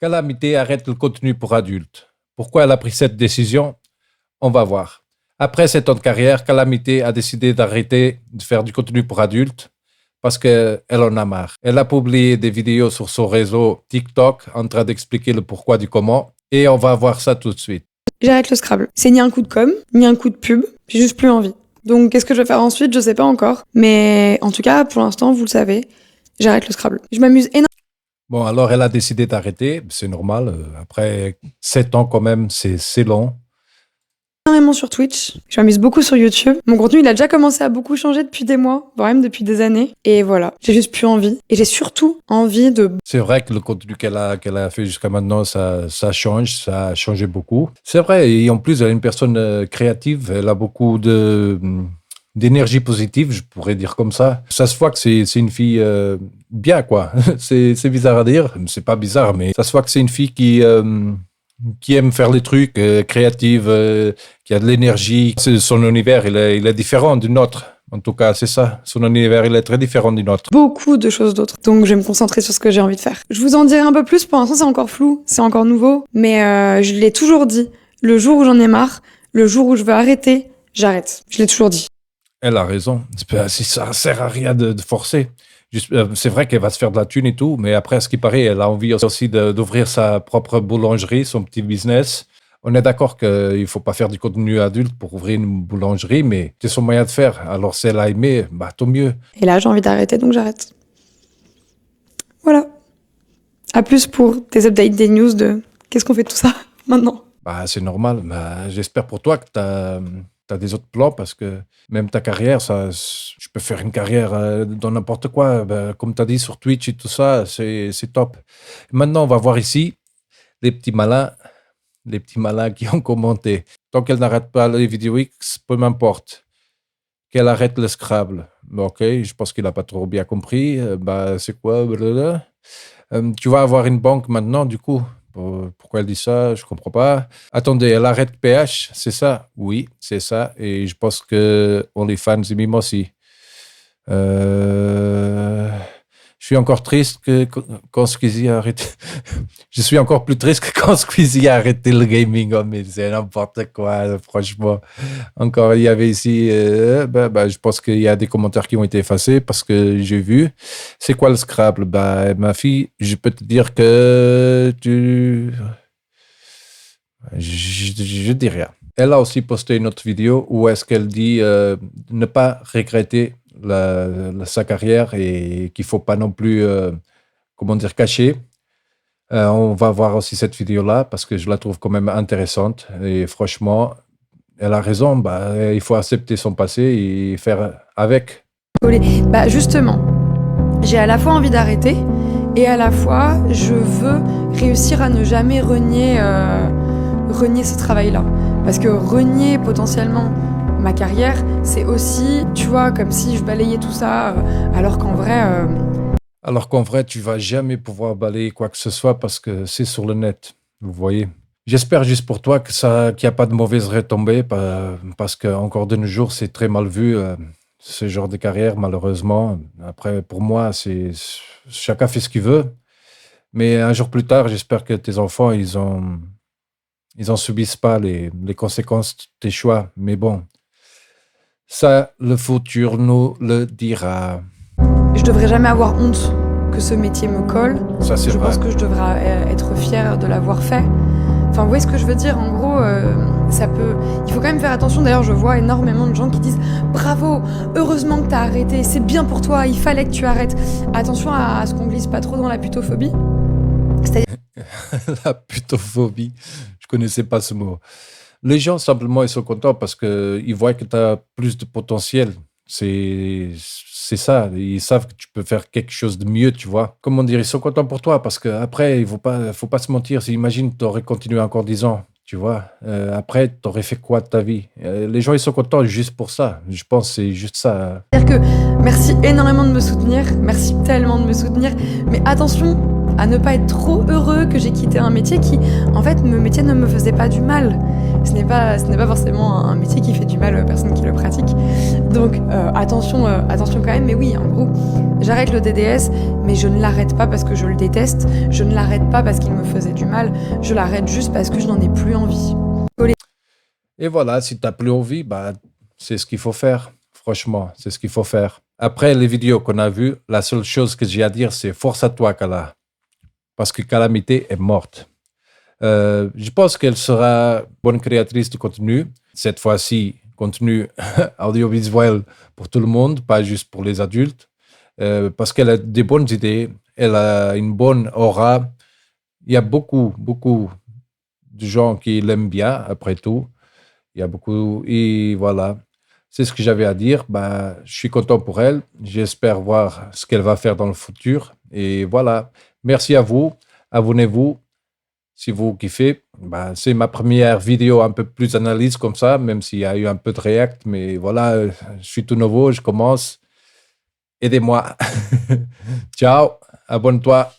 Calamité arrête le contenu pour adultes. Pourquoi elle a pris cette décision? On va voir. Après 7 ans de carrière, Calamité a décidé d'arrêter de faire du contenu pour adultes parce qu'elle en a marre. Elle a publié des vidéos sur son réseau TikTok en train d'expliquer le pourquoi du comment et on va voir ça tout de suite. J'arrête le Scrabble. C'est ni un coup de com, ni un coup de pub. J'ai juste plus envie. Donc qu'est-ce que je vais faire ensuite? Je sais pas encore. Mais en tout cas, pour l'instant, vous le savez, j'arrête le Scrabble. Je m'amuse énormément. Bon, alors elle a décidé d'arrêter, c'est normal. Après 7 ans quand même, c'est long. Sur Twitch, je m'amuse beaucoup sur YouTube. Mon contenu, il a déjà commencé à beaucoup changer depuis des mois, voire même depuis des années. Et voilà, j'ai juste plus envie. Et j'ai surtout envie de... C'est vrai que le contenu qu'elle a fait jusqu'à maintenant, ça change, ça a changé beaucoup. C'est vrai, et en plus, elle est une personne créative, elle a beaucoup d'énergie positive, je pourrais dire comme ça. Ça se voit que c'est une fille bien, quoi. C'est bizarre à dire, c'est pas bizarre, mais ça se voit que c'est une fille qui aime faire les trucs, créative, qui a de l'énergie. Son univers, il est différent du nôtre. En tout cas, c'est ça. Son univers, il est très différent du nôtre. Beaucoup de choses d'autres. Donc, je vais me concentrer sur ce que j'ai envie de faire. Je vous en dirai un peu plus. Pour l'instant, c'est encore flou. C'est encore nouveau. Mais je l'ai toujours dit. Le jour où j'en ai marre, le jour où je veux arrêter, j'arrête. Je l'ai toujours dit. Elle a raison. Ça sert à rien de forcer. C'est vrai qu'elle va se faire de la thune et tout, mais après, à ce qui paraît, elle a envie aussi d'ouvrir sa propre boulangerie, son petit business. On est d'accord qu'il ne faut pas faire du contenu adulte pour ouvrir une boulangerie, mais c'est son moyen de faire. Alors, si elle a aimé, bah, tant mieux. Et là, j'ai envie d'arrêter, donc j'arrête. Voilà. À plus pour des updates, des news de qu'est-ce qu'on fait de tout ça maintenant. Bah, c'est normal. Bah, j'espère pour toi que tu as des autres plans parce que même ta carrière, tu peux faire une carrière dans n'importe quoi. Bah, comme tu as dit sur Twitch et tout ça, c'est top. Maintenant, on va voir ici les petits malins qui ont commenté. Tant qu'elle n'arrête pas les vidéos X, peu m'importe. Qu'elle arrête le Scrabble. Ok, je pense qu'il n'a pas trop bien compris. Bah, c'est quoi? Tu vas avoir une banque maintenant, du coup. Pourquoi elle dit ça? Je comprends pas. Attendez, elle arrête PH, c'est ça? Oui, c'est ça. Et je pense que OnlyFans et Mime aussi. Je suis encore triste quand Squeezie a arrêté. Je suis encore plus triste que quand Squeezie a arrêté le gaming. Oh, mais c'est n'importe quoi, franchement. Encore, il y avait ici... je pense qu'il y a des commentaires qui ont été effacés parce que j'ai vu. C'est quoi le Scrabble? Bah, ma fille, je peux te dire que je dis rien. Elle a aussi posté une autre vidéo où est-ce qu'elle dit ne pas regretter sa carrière et qu'il ne faut pas non plus, cacher. On va voir aussi cette vidéo-là parce que je la trouve quand même intéressante. Et franchement, elle a raison. Bah, il faut accepter son passé et faire avec. Bah justement, j'ai à la fois envie d'arrêter et à la fois, je veux réussir à ne jamais renier ce travail-là. Parce que renier potentiellement ma carrière, c'est aussi, tu vois, comme si je balayais tout ça, alors qu'en vrai, tu vas jamais pouvoir balayer quoi que ce soit parce que c'est sur le net, vous voyez. J'espère juste pour toi qu'il n'y a pas de mauvaises retombées parce que encore de nos jours, c'est très mal vu, ce genre de carrière, malheureusement. Après, pour moi, chacun fait ce qu'il veut. Mais un jour plus tard, j'espère que tes enfants, ils en subissent pas les conséquences de tes choix. Mais bon, ça, le futur nous le dira. Je devrais jamais avoir honte que ce métier me colle. Ça, c'est vrai. Je pense que je devrais être fière de l'avoir fait. Enfin, vous voyez ce que je veux dire? En gros, il faut quand même faire attention. D'ailleurs, je vois énormément de gens qui disent « Bravo, heureusement que t'as arrêté, c'est bien pour toi, il fallait que tu arrêtes. » Attention à ce qu'on glisse pas trop dans la putophobie. La putophobie, je connaissais pas ce mot. Les gens, simplement, ils sont contents parce qu'ils voient que tu as plus de potentiel. C'est ça. Ils savent que tu peux faire quelque chose de mieux, tu vois. Comment dire, ils sont contents pour toi parce qu'après, il faut pas se mentir. Imagine, tu aurais continué encore 10 ans, tu vois. Après, tu aurais fait quoi de ta vie? Les gens, ils sont contents juste pour ça. Je pense que c'est juste ça. C'est-à-dire que merci énormément de me soutenir. Merci tellement de me soutenir. Mais attention à ne pas être trop heureux que j'ai quitté un métier qui, en fait, le métier ne me faisait pas du mal. Ce n'est pas forcément un métier qui fait du mal aux personnes qui le pratiquent. Donc attention quand même. Mais oui, en gros, j'arrête le DDS, mais je ne l'arrête pas parce que je le déteste. Je ne l'arrête pas parce qu'il me faisait du mal. Je l'arrête juste parce que je n'en ai plus envie. Et voilà, si tu n'as plus envie, bah, c'est ce qu'il faut faire. Franchement, c'est ce qu'il faut faire. Après les vidéos qu'on a vues, la seule chose que j'ai à dire, c'est force à toi, Kala. Parce que Calamité est morte. Je pense qu'elle sera bonne créatrice de contenu. Cette fois-ci, contenu audiovisuel pour tout le monde, pas juste pour les adultes. Parce qu'elle a des bonnes idées, elle a une bonne aura. Il y a beaucoup de gens qui l'aiment bien, après tout. Il y a beaucoup, et voilà. C'est ce que j'avais à dire. Bah, je suis content pour elle. J'espère voir ce qu'elle va faire dans le futur. Et voilà. Merci à vous. Abonnez-vous si vous kiffez. Bah, c'est ma première vidéo un peu plus analyse comme ça, même s'il y a eu un peu de react. Mais voilà, je suis tout nouveau, je commence. Aidez-moi. Ciao. Abonne-toi.